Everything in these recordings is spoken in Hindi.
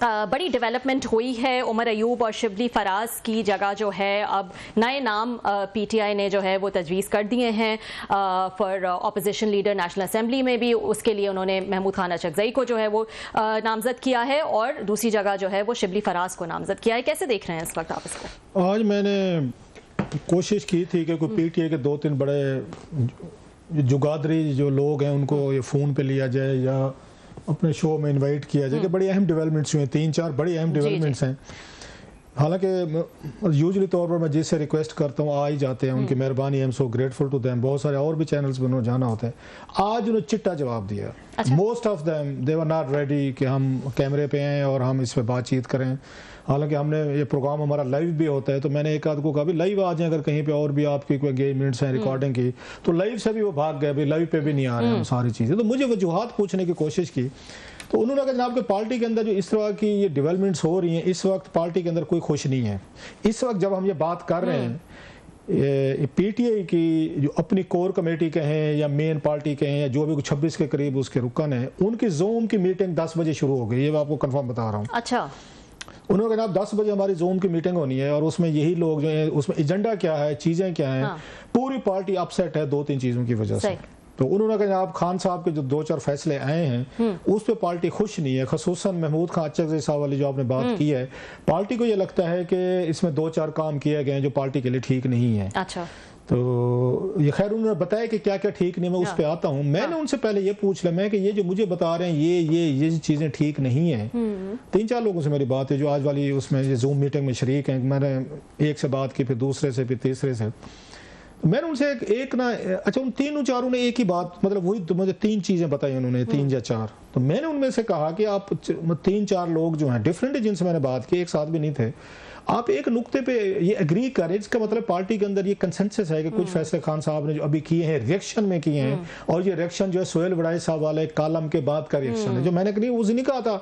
बड़ी डेवलपमेंट हुई है। उमर अयूब और शिबली फराज की जगह जो है अब नए नाम पीटीआई ने जो है वो तजवीज़ कर दिए हैं for opposition leader national assembly में भी। उसके लिए उन्होंने महमूद खान अचकज़ई को जो है वो नामजद किया है और दूसरी जगह जो है वो शिबली फराज को नामजद किया है। कैसे देख रहे हैं इस वक्त आप इसको? आज मैंने कोशिश की थी कि कोई पीटीआई के 2-3 बड़े जुगादरी जो लोग हैं उनको ये फ़ोन पे लिया जाए या अपने शो में इनवाइट किया जाए कि बड़ी अहम डेवलपमेंट्स हुई हैं, 3-4 बड़ी अहम डेवलपमेंट्स हैं। हालांकि यूजुअली तौर पर मैं जिससे रिक्वेस्ट करता हूँ आ ही जाते हैं, उनकी मेहरबानी, I am so grateful to them. बहुत सारे और भी चैनल्स पर उन्होंने जाना होता है। आज उन्होंने चिट्टा जवाब दिया। Most of them they were not ready कि हम कैमरे पे आएँ और हम इस पर बातचीत करें। हालांकि हमने ये प्रोग्राम हमारा लाइव भी होता है, तो मैंने एक आध को कहा भी लाइव आ जाए, अगर कहीं पे और भी आपकी कोई एंगेजमेंट्स हैं रिकॉर्डिंग की, तो लाइव से भी वो भाग गए, भी लाइव पे भी नहीं आ रहे हैं सारी चीज़ें। तो मुझे वजूहात पूछने की कोशिश की, तो उन्होंने कहा जनाब के पार्टी के अंदर जो इस तरह की ये डेवलपमेंट्स हो रही हैं, इस वक्त पार्टी के अंदर कोई खुश नहीं है। इस वक्त जब हम ये बात कर रहे हैं पीटीआई की जो अपनी कोर कमेटी के हैं या मेन पार्टी के हैं या जो भी 26 के करीब उसके रुकन हैं, उनकी जूम की मीटिंग 10 बजे शुरू हो गई। ये मैं आपको कंफर्म बता रहा हूँ। अच्छा, उन्होंने कहा 10 बजे हमारी जूम की मीटिंग होनी है और उसमें यही लोग जो हैं, उसमें एजेंडा क्या है, चीज़ें क्या हैं। पूरी पार्टी अपसेट है 2-3 चीज़ों की वजह से। तो उन्होंने कहा आप खान साहब के जो 2-4 फैसले आए हैं उस पर पार्टी खुश नहीं है। खसूसन महमूद खान अचकज़ई साहब वाली जो आपने बात की है, पार्टी को ये लगता है कि इसमें 2-4 काम किए गए हैं जो पार्टी के लिए ठीक नहीं है। अच्छा, तो ये खैर उन्होंने बताया कि क्या क्या ठीक नहीं, मैं उस पर आता हूँ। मैंने उनसे पहले ये पूछ लिया मैं कि ये जो मुझे बता रहे हैं ये चीज़ें ठीक नहीं है। 3-4 लोगों से मेरी बात है जो आज वाली उसमें ये जूम मीटिंग में शरीक हैं। मैंने एक से बात की, फिर दूसरे से, फिर तीसरे से। मैंने उनसे एक ना अच्छा उन 3-4 ने एक ही बात, मतलब वही तो मुझे 3 चीज़ें बताई उन्होंने, 3 या 4। तो मैंने उनमें से कहा कि आप 3-4 लोग जो हैं डिफरेंट, जिनसे मैंने बात की, एक साथ भी नहीं थे, आप एक नुक्ते पे ये एग्री करें। इसका मतलब पार्टी के अंदर ये कंसेंसस है कि कुछ फैसले खान साहब ने जो अभी किए हैं रिएक्शन में किए हैं, और ये रिएक्शन जो है सोहेल वड़ाई साहब वाले कॉलम के बाद का रिएक्शन है। जो मैंने कहीं उस दिन कहा था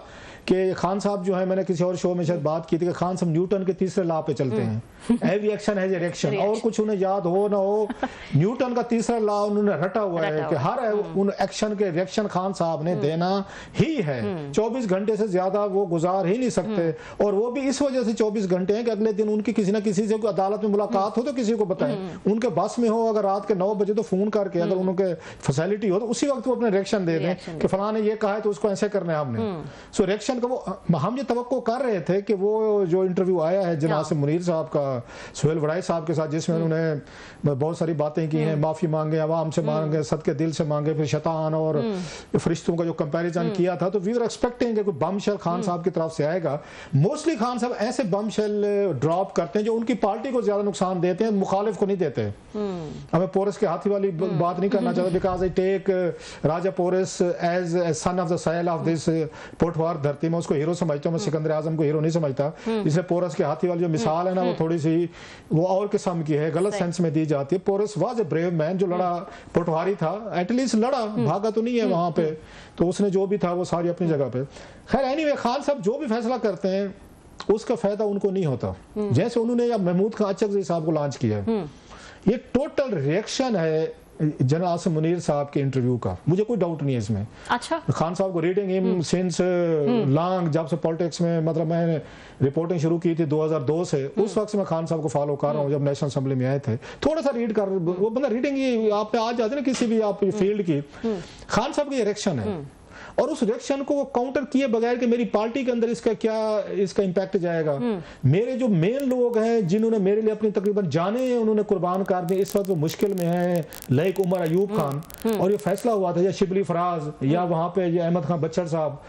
कि खान साहब जो है, मैंने किसी और शो में शायद बात की थी कि खान साहब न्यूटन के तीसरे लॉ पे चलते हैं, एवरी एक्शन है रिएक्शन। और कुछ उन्हें याद हो ना हो, न्यूटन का तीसरा लॉ उन्होंने रटा हुआ है कि हर उन एक्शन के रिएक्शन खान साहब ने देना ही है। 24 घंटे से ज्यादा वो गुजार ही नहीं सकते, और वो भी इस वजह से 24 घंटे हैं कि अगले दिन उनकी किसी ना किसी से अदालत में मुलाकात हो तो किसी को बताएं, उनके बस में हो, अगर रात के 9 बजे तो फोन करके अगर उनके फैसिलिटी हो तो उसी वक्त वो अपने रिएक्शन दे दें कि फलां ने ये कहा है तो उसको ऐसे करना है हमने। सो रिएक्शन का वो हम ये तवक्को कर रहे थे कि वो जो इंटरव्यू आया है जनाब से मुनीर साहब का सोहेल वड़ाई साहब के साथ, जिसमें उन्होंने बहुत सारी बातें की हैं, माफी मांगे, अवाम से मांगे, सदके दिल से मांगे, फिर शैतान और फरिश्तों का जो कंपैरिजन किया था, तो वी वर एक्सपेक्टिंग कि कोई बमशेल खान साहब की तरफ से आएगा। मोस्टली खान साहब ऐसे बमशेल ड्रॉप करते हैं जो उनकी पार्टी को ज्यादा नुकसान देते हैं, मुखालिफ को नहीं देते। हमें पोरस के हाथी वाली बात नहीं करना चाहता, because I take Raja Porus as son of the soil of this Potwar धरती में। उसको हीरो समझता हूँ मैं, सिकंदर आजम को हीरो नहीं समझता। इसलिए पोरस के हाथी वाली जो मिसाल है ना, वो थोड़ी सी वो और किस्म की है, गलत सेंस में दी जाती है। Porus was a brave man, जो लड़ा, पटवारी था, एटलीस्ट लड़ा, भागा तो नहीं है वहां पे। तो उसने जो भी था वो सारी अपनी जगह पे। खैर एनीवे, खान साहब जो भी फैसला करते हैं उसका फायदा उनको नहीं होता। जैसे उन्होंने अब महमूद खान अचकज़ई साहब को लॉन्च किया है, ये टोटल रिएक्शन है जनाब से मुनीर साहब के इंटरव्यू का, मुझे कोई डाउट नहीं है इसमें। अच्छा, खान साहब को रीडिंग हिम सिंस लॉन्ग, जब से पॉलिटिक्स में, मतलब मैंने रिपोर्टिंग शुरू की थी 2002 से, उस वक्त से मैं खान साहब को फॉलो कर रहा हूँ। जब नेशनल असेंबली में आए थे, थोड़ा सा रीड कर, वो बंदा रीडिंग ही आप पे आ जाते ना किसी भी आप फील्ड की। खान साहब की रिएक्शन है, और उस रिएक्शन को वो काउंटर किए बगैर कि मेरी पार्टी के अंदर इसका क्या, इसका इम्पैक्ट जाएगा। मेरे जो मेन लोग हैं जिन्होंने मेरे लिए अपनी तकरीबन जाने उन्होंने कुर्बान कर दिए, इस वक्त वो मुश्किल में है, लाइक उमर अयूब खान। और ये फैसला हुआ था या शिबली फराज या वहां पे ये अहमद खान बच्चर साहब,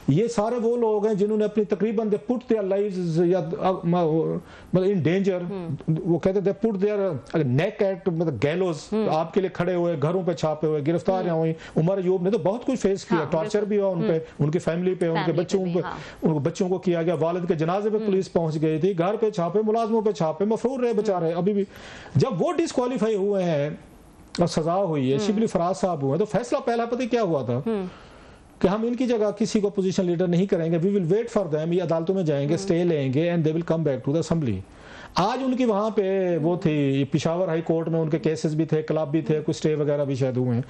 ये सारे वो लोग हैं जिन्होंने अपनी तकरीबन दे पुट देयर लाइव्स या मतलब इन डेंजर, वो कहते थे पुट देयर नेक एट मतलब गैलोज, आपके लिए खड़े हुए, घरों पे छापे हुए, गिरफ्तारियां हुई। उमर अयूब ने तो बहुत कुछ फेस किया, टॉर्चर भी हुआ उन पे, उनकी फैमिली पे, उनके बच्चों पे, उनको बच्चों को किया गया, वालिद के जनाजे पे पुलिस पहुंच गई थी, घर पे छापे, मुलाजमों पे छापे, मफरूर रहे बेचारे अभी भी। जब वो डिस्क्वालीफाई हुए हैं और सजा हुई है, शिबली फराज साहब हुए, तो फैसला पहला पता क्या हुआ था कि हम इनकी जगह किसी को पोजीशन लीडर नहीं करेंगे, we will wait for them, ये अदालतों में जाएंगे, स्टे लेंगे, and they will come back to the assembly. आज उनकी वहां पे वो थी पिशावर हाई कोर्ट में, उनके केसेस भी थे, क्लब भी थे, कुछ स्टे वगैरह भी शायद हुए हैं।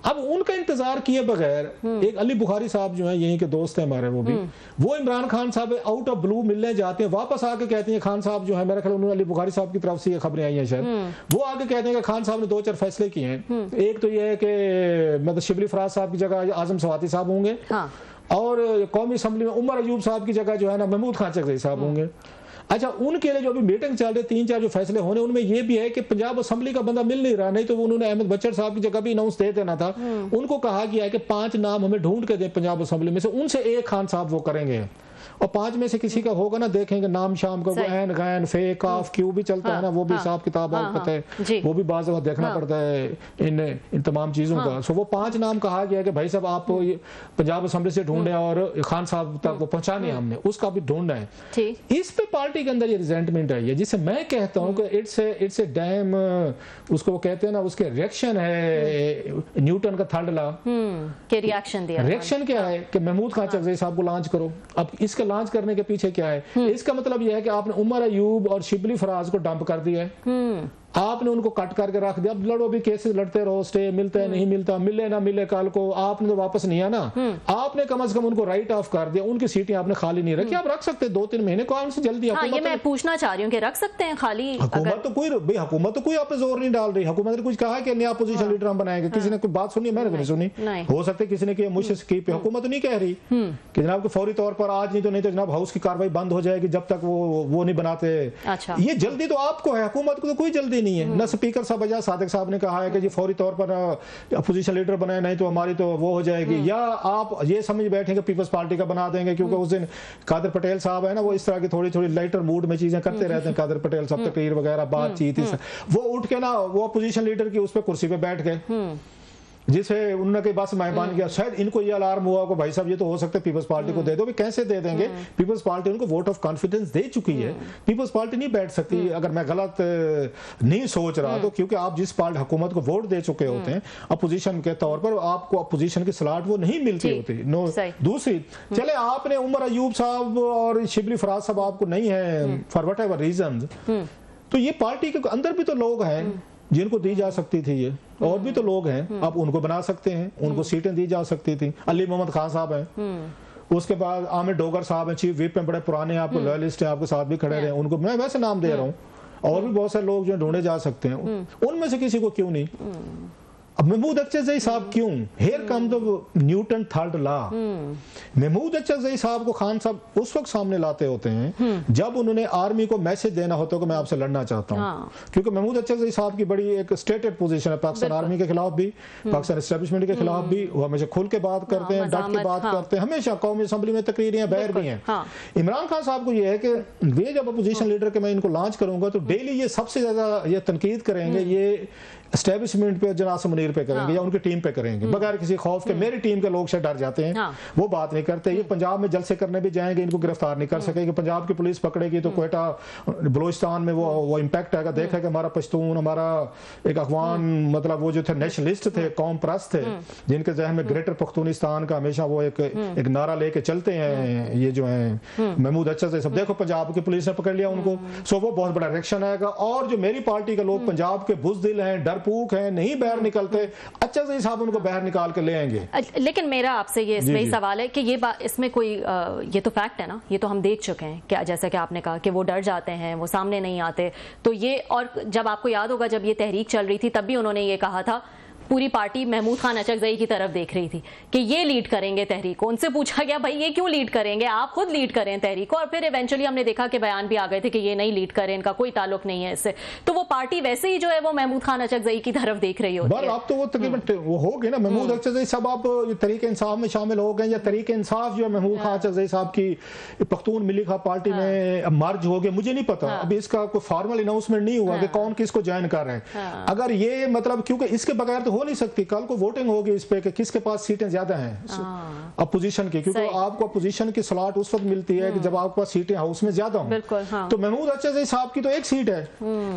अब उनका इंतजार किए बगैर एक अली बुखारी साहब जो है, यहीं के दोस्त हैं हमारे, वो इमरान खान साहब आउट ऑफ ब्लू मिलने जाते हैं, वापस आके कहते हैं खान साहब जो है, मेरा ख्याल उन्होंने अली बुखारी साहब की तरफ से ये खबरें आई हैं शायद, वो आके कहते हैं कि खान साहब ने 2-4 फैसले किए हैं। एक तो ये है कि मतलब शिबली फराज साहब की जगह आजम सवाती साहब होंगे, और कौमी असम्बली में उमर अयूब साहब की जगह जो है ना महमूद खान चकज़ई साहब होंगे। अच्छा, उनके लिए जो अभी मीटिंग चल रही, 3-4 जो फैसले होने, उनमें ये भी है कि पंजाब असेंबली का बंदा मिल नहीं रहा, नहीं तो उन्होंने अहमद बच्चर साहब की जगह भी अनाउंस दे देना था। उनको कहा गया है कि 5 नाम हमें ढूंढ के दें पंजाब असेंबली में से, उनसे एक खान साहब वो करेंगे, और 5 में से किसी का होगा ना, देखेंगे नाम शाम का, वो ऐन गैन फे काफ क्यू भी चलता है ना, वो भी हिसाब किताब आपको पता है, वो भी बाज़ वक्त देखना पड़ता है इन तमाम चीजों का। सो वो 5 नाम कहा गया कि भाई साहब आप पंजाब असेंबली से ढूंढे और खान साहब तक वो पहुंचाने, हमने उसका भी ढूंढना है। इस पे पार्टी के अंदर ये रिजेंटमेंट है, जिसे मैं कहता हूँ कि इट्स ए डैम, उसको कहते हैं ना, उसके रिएक्शन है न्यूटन का थर्ड लॉ के रिएक्शन दिया। रिएक्शन क्या है कि महमूद खान चकज़ई साहब को लॉन्च करो। अब इसके लॉन्च करने के पीछे क्या है, इसका मतलब यह है कि आपने उमर अयूब और शिबली फराज को डंप कर दिया है, आपने उनको कट करके रख दिया। अब लड़ो भी, केसेस लड़ते रहो, स्टे मिलता है नहीं मिलता, मिले ना मिले कल को, आपने तो वापस नहीं आना, आपने कम से कम उनको राइट ऑफ कर दिया, उनकी सीटें आपने खाली नहीं रखी, आप रख सकते 2-3 महीने कौन से जल्दी। ये मैं पूछना चाह रही हूँ कि रख सकते हैं खाली? हुकूमत तो कोई आप पे जोर नहीं डाल रही, हुकूमत ने कुछ कहा कि नया अपोजिशन लीडर हम बनाएंगे, किसी ने कोई बात सुनी? मैंने तो नहीं सुनी। हो सकता है किसी ने किया, मुझसे की हुकूमत तो नहीं कह रही कि जनाब फौरी तौर पर आज नहीं तो जनाब हाउस की कार्रवाई बंद हो जाएगी जब तक वो नहीं बनाते। ये जल्दी तो आपको है, हुकूमत को तो कोई जल्दी नहीं है। न स्पीकर साहब अजाज सादिक साहब ने कहा है कि जी फौरी तौर पर अपोजिशन लीडर बनाए, नहीं तो हमारी तो वो हो जाएगी, या आप ये समझ बैठेंगे पीपल्स पार्टी का बना देंगे, क्योंकि उस दिन कादर पटेल साहब है ना, वो इस तरह की थोड़ी लाइटर मूड में चीजें करते रहते हैं। कादर पटेल साहब तकरीर वगैरह बातचीत, वो उठ के ना वो अपोजिशन लीडर की उस पर कुर्सी पे बैठ गए, जिसे उन्होंने कई बस मैं मान गया। शायद इनको ये अलार्म हुआ कि भाई साहब ये तो हो सकता है पीपल्स पार्टी को दे दो। भी कैसे दे देंगे? पीपल्स पार्टी उनको वोट ऑफ कॉन्फिडेंस दे चुकी है, पीपल्स पार्टी नहीं बैठ सकती। अगर मैं गलत नहीं सोच रहा तो, क्योंकि आप जिस पार्टी हुकूमत को वोट दे चुके होते हैं अपोजिशन के तौर पर, आपको अपोजिशन की स्लॉट वो नहीं मिलती होती। नो, दूसरी चले आपने उमर अयूब साहब और शिबली फराज साहब आपको नहीं है फॉर वट एवर रीजन, तो ये पार्टी के अंदर भी तो लोग हैं जिनको दी जा सकती थी, ये और भी तो लोग हैं, आप उनको बना सकते हैं, उनको सीटें दी जा सकती थी। अली मोहम्मद खान साहब हैं, उसके बाद आमिर डोगर साहब हैं, चीफ व्हिप में बड़े पुराने आपको लॉयलिस्ट हैं, आपके साथ भी खड़े रहे, उनको मैं वैसे नाम दे रहा हूँ, और भी बहुत सारे लोग जो ढूंढे जा सकते हैं, उनमें से किसी को क्यों नहीं। अब महमूद अचकज़ई साहब क्यों? Here come the Newton third law. Mahmood Achakzai साहब को खान साहब उस वक्त सामने लाते होते हैं जब उन्होंने आर्मी को मैसेज देना होता है कि मैं आपसे लड़ना चाहता हूं, क्योंकि महमूद अचकज़ई साहब की बड़ी एक स्टेटेड पोजीशन है पाकिस्तान आर्मी के खिलाफ भी, पाकिस्तान एस्टेब्लिशमेंट के खिलाफ भी। वो हमेशा खुल के बात करते हैं, डट के बात करते हैं, हमेशा कौमी असम्बली में तकरीरें बाहर भी हैं। इमरान खान साहब को ये है कि वे जब अपोजिशन लीडर के मैं इनको लॉन्च करूंगा तो डेली ये सबसे ज्यादा ये तनकीद करेंगे, ये एस्टेब्लिशमेंट पे, जनाब मुनीर पे करेंगे, या उनकी टीम पे करेंगे, बगैर किसी खौफ के। मेरी टीम के लोग से डर जाते हैं, वो बात नहीं करते। ये पंजाब में जलसे करने भी जाएंगे, इनको गिरफ्तार नहीं कर सकेंगे। पंजाब की पुलिस पकड़ेगी तो कोयटा बलोचिस्तान में वो इम्पैक्ट आएगा। देखा कि हमारा पश्तून, हमारा एक अफगान, मतलब वो जो थे नेशनलिस्ट थे, कौम परस्त थे, जिनके जहन में ग्रेटर पख्तूनिस्तान का हमेशा वो एक नारा लेके चलते हैं, ये जो है महमूद अचकज़ई सब। देखो पंजाब की पुलिस ने पकड़ लिया उनको, सो वो बहुत बड़ा रिएक्शन आएगा। और जो मेरी पार्टी के लोग पंजाब के बुज़दिल हैं, डरपूक हैं, नहीं बाहर निकलते, अचकज़ई साहब उनको बाहर निकाल के ले आएंगे। लेकिन मेरा आपसे ये इसमें सवाल है कि ये इसमें कोई ये तो फैक्ट है ना, ये तो हम देख चुके हैं कि जैसा कि आपने कहा कि वो डर जाते हैं, वो सामने नहीं आते। तो ये, और जब आपको याद होगा जब ये तहरीक चल रही थी तब भी उन्होंने ये कहा था, पूरी पार्टी महमूद खान अचकज़ई की तरफ देख रही थी कि ये लीड करेंगे तहरीक को। उनसे पूछा गया भाई ये क्यों लीड करेंगे, आप खुद लीड करें तहरीक को, और फिर इवेंचुअली हमने देखा कि बयान भी आ गए थे कि ये नहीं लीड करें, इनका कोई ताल्लुक नहीं है इससे। तो वो पार्टी वैसे ही जो है वो महमूद खान अचकज़ई की तरफ देख रही होती है। आप तो वो तकरीबन वो हो गए ना, महमूद अचकज़ई साहब आप तहरीक इंसाफ में शामिल हो गए, या तहरीक इंसाफ जो है महमूद खान अचकज़ई साहब की पख्तून मिली खा पार्टी में मर्ज हो गए, मुझे नहीं पता। अभी इसका कोई फॉर्मल अनाउंसमेंट नहीं हुआ कि कौन किसको ज्वाइन कर रहे हैं। अगर ये मतलब, क्योंकि इसके बगैर तो हो नहीं सकती। कल को वोटिंग होगी इस पे कि किसके पास सीटें ज्यादा हैं अपोजिशन की, क्योंकि आपको अपोजिशन की स्लॉट उस वक्त मिलती है कि जब आपके पास सीटें हाउस में ज्यादा हों। तो महमूद अरशद साहब की तो एक सीट है,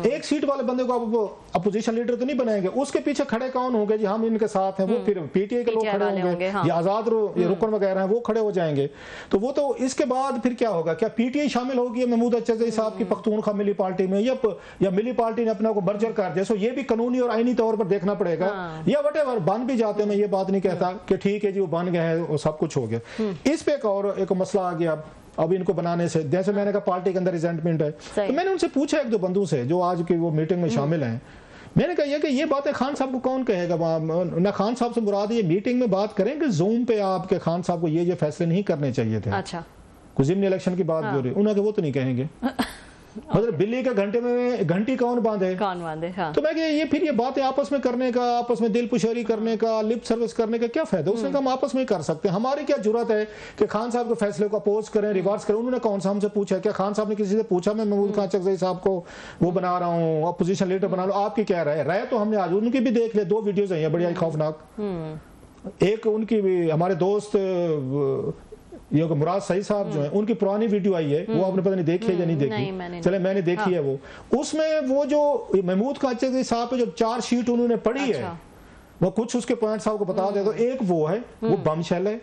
एक सीट वाले बंदे को आप अपोजिशन लीडर तो नहीं बनाएंगे। उसके पीछे खड़े कौन होंगे जी, हम इनके साथ हैं, वो फिर पीटीआई के लोग खड़े होंगे या आजाद रुकन वगैरह हैं वो खड़े हो जाएंगे। तो वो तो इसके बाद फिर क्या होगा, क्या पीटीआई शामिल होगी महमूद अरशद साहब की पख्तूनख्वा मिली पार्टी में, या मिली पार्टी ने अपने को मर्जर कर दिया? सो ये भी कानूनी और आईनी तौर पर देखना पड़ेगा। या वटेवर बन भी जाते हैं, मैं ये बात नहीं कहता कि ठीक है जी वो बन गए हैं वो सब कुछ हो गया। इस पे एक मसला आ गया अब इनको बनाने से। जैसे मैंने कहा पार्टी के अंदर रिजेंटमेंट है, तो मैंने उनसे पूछा एक दो बंधु से जो आज की वो मीटिंग में शामिल हैं, मैंने कहा कि ये बातें खान साहब को कौन कहेगा? ना खान साहब से मुराद ये मीटिंग में बात करेंगे जूम पे आपके खान साहब को ये फैसले नहीं करने चाहिए थे। अच्छा, कुछ ज़िमनी इलेक्शन की बात बोल रही, उन्होंने वो तो नहीं कहेंगे। मतलब बिल्ली के घंटे में घंटी कौन बांधे? हाँ। तो मैं ये फिर ये बातें आपस में करने का, आपस में दिल पुशारी करने का, लिप सर्विस करने का क्या फायदा? उसने कहा हम आपस में कर सकते हैं, हमारी क्या जरूरत है कि खान साहब के फैसले को अपोज करें, रिवर्स करें? उन्होंने कौन सा हमसे पूछा? क्या खान साहब ने किसी से पूछा मैं महमूद खान चकज़ई साहब को वो बना रहा हूँ, अपोजिशन लीडर बना रहा हूँ, आपकी क्या राय? तो हमने आज उनकी भी देख लिया, 2 वीडियोज आई हैं बड़ी खौफनाक। एक उनकी भी हमारे दोस्त ये मुराद सईद साहब जो है उनकी पुरानी वीडियो आई है, वो आपने पता नहीं देखी है या नहीं देखी? चले मैंने देखी है वो। उसमें वो जो महमूद खान चकज़ई साहब पे जो 4 शीट उन्होंने पढ़ी है वो कुछ उसके पॉइंट्स आपको बता दे। तो एक वो है, वो बमशेल है।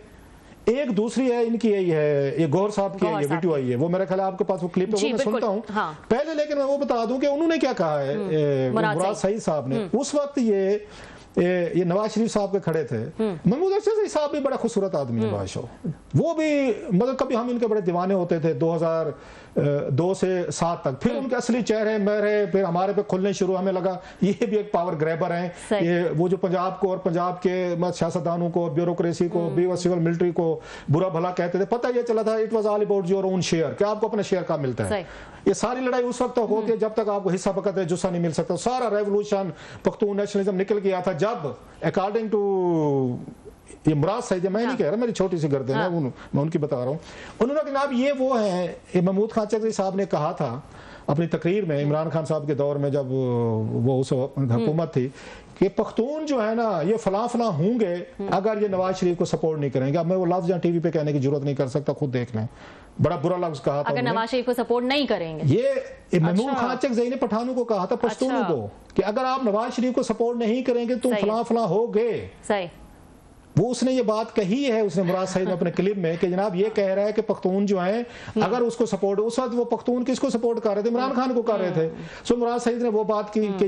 एक दूसरी है इनकी यही है, ये गौहर साहब की ये वीडियो आई है, वो मेरा ख्याल है आपके पास वो क्लिप है, वो मैं सुनता हूँ पहले। लेकिन मैं वो बता दूं कि उन्होंने क्या कहा है मुराद सईद साहब ने। उस वक्त ये नवाज शरीफ साहब के खड़े थे। महमूद अरशद साहब भी बड़ा खूबसूरत आदमी है बादशाह, वो भी मतलब कभी हम इनके बड़े दीवाने होते थे 2002 से 7 तक। फिर उनके असली चेहरे मेरे फिर हमारे पे खुलने शुरू, हमें लगा ये भी एक पावर ग्रैबर हैं। ये वो जो पंजाब को और पंजाब के सियासतदानों को, ब्यूरोक्रेसी को, सिविल मिलिट्री को बुरा भला कहते थे। पता ये चला था it was all about your own share, कि आपको अपना शेयर कब मिलता है। ये सारी लड़ाई उस वक्त तक होती है जब तक आपको हिस्सा बकत है जुस्सा नहीं मिल सकता। सारा रेवोल्यूशन पख्तून नेशनलिज्म निकल गया था जब अकॉर्डिंग टू ये मुराद सईद, मैं नहीं कह रहा, मेरी छोटी सी गर्दन है, मैं उनकी बता रहा हूँ। उन्होंने जनाब ये वो है महमूद खान चकज़ई साहब ने कहा था अपनी तकरीर में इमरान खान साहब के दौर में जब वो उस हुकूमत थी कि पख्तून जो है ना ये फला फला होंगे अगर ये नवाज शरीफ को सपोर्ट नहीं करेंगे। अब मैं वो लफ्ज टीवी पे कहने की जरूरत नहीं कर सकता, खुद देख लें, बड़ा बुरा लफ्ज कहा था अगर नवाज शरीफ को सपोर्ट नहीं करेंगे। ये महमूद खान चकज़ई ने पठानों को कहा था, पश्तूनों को, कि अगर आप नवाज शरीफ को सपोर्ट नहीं करेंगे तुम फला फला होगे। सही, वो उसने ये बात कही है, उसने मुराद सईद ने अपने क्लिप में, कि जनाब ये कह रहा है कि पख्तून जो है अगर उसको सपोर्ट, उस वक्त वो पख्तून किसको सपोर्ट कर रहे थे? इमरान खान को कर रहे थे। सो मुराद सईद ने वो बात की कि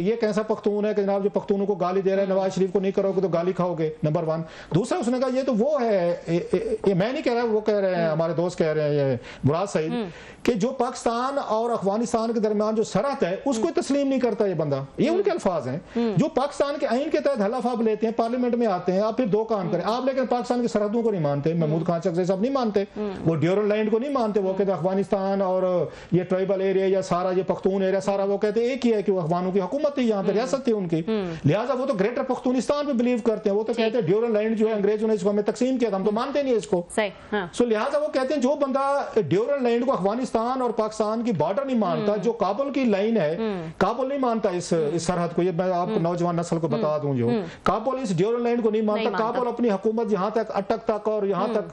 ये कैसा पख्तून है कि जनाब जो पख्तूनों को गाली दे रहा है, नवाज शरीफ को नहीं करोगे तो गाली खाओगे, नंबर 1। दूसरा उसने कहा ये तो वो है, ये मैं नहीं कह रहा, वो कह रहे हैं, हमारे दोस्त कह रहे हैं ये मुराद सईद, कि जो पाकिस्तान और अफगानिस्तान के दरमियान जो सरहद है उसको तस्लीम नहीं करता ये बंदा। ये उनके अल्फाज हैं। जो पाकिस्तान के आइन के तहत हलफ आप लेते हैं, पार्लियामेंट में आते हैं, आप फिर 2 काम करें आप, लेकिन पाकिस्तान की सरहदों को नहीं मानते। महमूद खान चकज़ई साहब नहीं मानते, वो ड्यूरल लैंड को नहीं मानते। वो कहते अफगानिस्तान और ये ट्राइबल एरिया या सारा ये पख्तून एरिया सारा वो कहते एक ही है कि वो अफगानों की हुकूमत थी, यहाँ पे रियासत थी उनकी, लिहाजा वो तो ग्रेटर पख्तूनिस्तान पे बिलीव करते हैं। वो तो कहते हैं ड्यूरल लैंड जो है अंग्रेजों ने इसको हमें तकसीम किया था, हम तो मानते नहीं इसको। सो लिहाजा वो कहते हैं जो बंदा ड्यूरल लैंड को अफगानिस्तान और पाकिस्तान की बॉर्डर नहीं मानता, जो काबुल की लाइन है, काबुल नहीं मानता इस सरहद को, ये मैं आपको नौजवान नस्ल को बता दूं, जो काबुल इस ड्यूरल लैंड को नहीं मानता। काबुल अपनी हुकूमत यहाँ तक अटक तक और यहाँ तक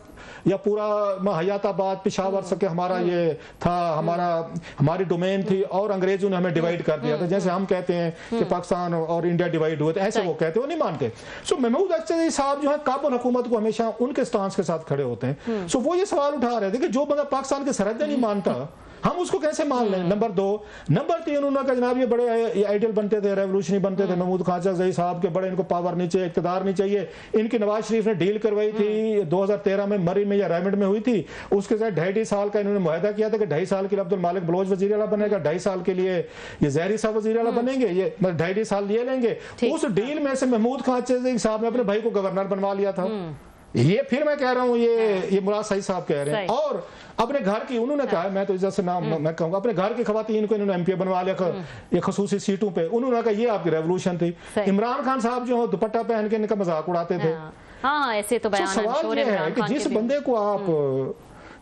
या पूरा हयाताबाद पिशावर सके हमारा ये था, हमारी डोमेन थी, और अंग्रेजों ने हमें डिवाइड कर दिया था। जैसे हम कहते हैं कि पाकिस्तान और इंडिया डिवाइड हुए थे, ऐसे वो कहते हैं, वो नहीं मानते। सो महमूद अरशद साहब जो है काबुल हुकूमत को हमेशा उनके स्टांस के साथ खड़े होते हैं। सो वो ये सवाल उठा रहे थे कि जो बंदा पाकिस्तान की सरहदें नहीं मानता हम उसको कैसे मान लें? नंबर 2। नंबर 3 उन्होंने कहा जनाब ये बड़े आइडियल बनते थे, रेवोल्यूशनरी बनते थे महमूद खान चकज़ई साहब के, बड़े इनको पावर नहीं चाहिए, इक़्तिदार नहीं चाहिए। इनकी नवाज शरीफ ने डील करवाई थी 2013 में मरी में या रेमंड में हुई थी, उसके साथ 2.5 साल का इन्होंने मुआहदा किया था कि 2.5 साल के लिए अब्दुल मालिक बलोच वज़ीर आला बनेगा, 2.5 साल के लिए ये ज़हरी साहब वज़ीर आला बनेंगे, ये मतलब 2.5 साल ये लेंगे। उस डील में से महमूद खान चकज़ई साहब ने अपने भाई को गवर्नर बनवा लिया था। ये फिर मैं कह रहा हूँ ये मुराद सईद साहब कह रहे हैं। और अपने घर की उन्होंने कहा, मैं तो इज्जत से नाम मैं कहूँगा, अपने घर की खवातीन को इन्होंने एमपी बनवा लिया ये खसूसी सीटों पे। उन्होंने कहा ये आपकी रेवोल्यूशन थी। इमरान खान साहब जो दुपट्टा पहन के इनका मजाक उड़ाते थे। हाँ, ऐसे तो सवाल ये है कि जिस बंदे को आप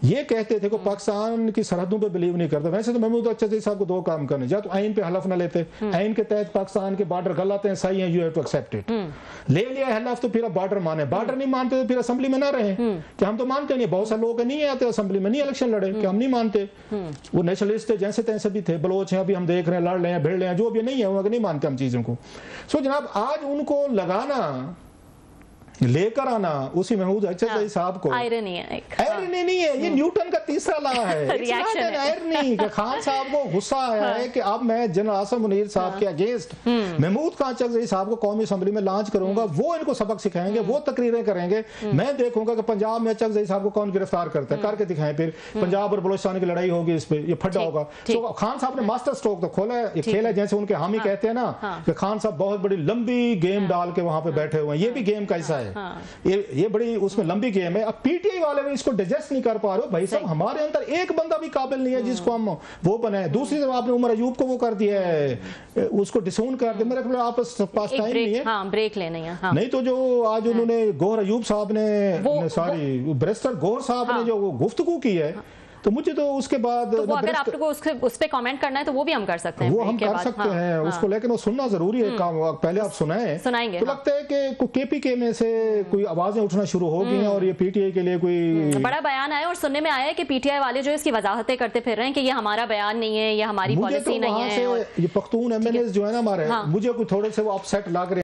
ये कहते थे कि पाकिस्तान की सरहदों पे बिलीव नहीं करते। वैसे तो महमूद अचकज़ई साहब को 2 काम करने, या तो आइन पे हलफ ना लेते, आइन के तहत पाकिस्तान के बॉर्डर गलत हैं, सही हैं, you have to accept it. ले लिया हलफ तो फिर बॉर्डर माने, बॉर्डर नहीं मानते तो फिर असेंबली में ना रहे कि हम तो मानते नहीं। बहुत सारे लोग नहीं आते असेंबली में, नहीं इलेक्शन लड़े कि हम नहीं मानते। वो नेशनलिस्ट थे, जैसे तैसे भी थे, बलोच हैं, अभी हम देख रहे हैं, लड़ रहे हैं, भिड़ रहे हैं, जो भी नहीं है वो नहीं मानते हम चीजों को। सो जनाब आज उनको लगाना, लेकर आना उसी महमूद अचकज़ई साहब को, आयरनी है, आयरनी नहीं है, ये न्यूटन का तीसरा लॉ है। रिएक्शन है आयरनी कि खान साहब को गुस्सा आया है कि अब मैं जनरल आसिम मुनीर साहब के अगेंस्ट महमूद खान अचकज़ई साहब को कौमी असेंबली में लॉन्च करूंगा, वो इनको सबक सिखाएंगे, वो तकरीरें करेंगे, मैं देखूंगा कि पंजाब में अचकज़ई साहब को कौन गिरफ्तार करता है, करके दिखाएं, फिर पंजाब और बलोचिस्तान की लड़ाई होगी, इस पे ये फड्डा होगा। तो खान साहब ने मास्टर स्ट्रोक तो खोला है, ये खेल है, जैसे उनके हामी कहते हैं ना कि खान साहब बहुत बड़ी लंबी गेम डाल के वहां पे बैठे हुए हैं। ये भी गेम कैसा है, ये बड़ी उसमें लंबी गेम है। अब पीटीआई वाले भी इसको डाइजेस्ट नहीं कर पा रहे हो। भाई साहब हमारे अंदर एक बंदा भी काबिल नहीं है जिसको हम वो बनाए। दूसरी तरफ आपने उमर अयूब को वो कर दिया है, उसको डिसोन कर दिया। मेरे आप पास टाइम नहीं है, ब्रेक लेना है। नहीं तो जो आज उन्होंने गौहर अयूब साहब ने सॉरी बैरिस्टर गौहर साहब ने जो गुफ्तगू की है, तो मुझे तो उसके बाद तो वो अगर आपको उस पे कमेंट करना है तो वो भी हम कर सकते हैं, वो हम कर सकते हैं उसको, लेकिन वो सुनना जरूरी है। काम पहले आप सुनाएंगे तो लगता है कि केपीके में से कोई आवाजें उठना शुरू हो गई हैं और ये पीटीआई के लिए कोई बड़ा बयान आया और सुनने में आया है कि पीटीआई वाले जो इसकी वजाहतें करते फिर रहे हैं कि ये हमारा बयान नहीं है, ये हमारी पॉलिसी नहीं है। ये पख्तून एमएलए जो है ना हमारे, मुझे कोई थोड़े से वो अपसेट लग रहे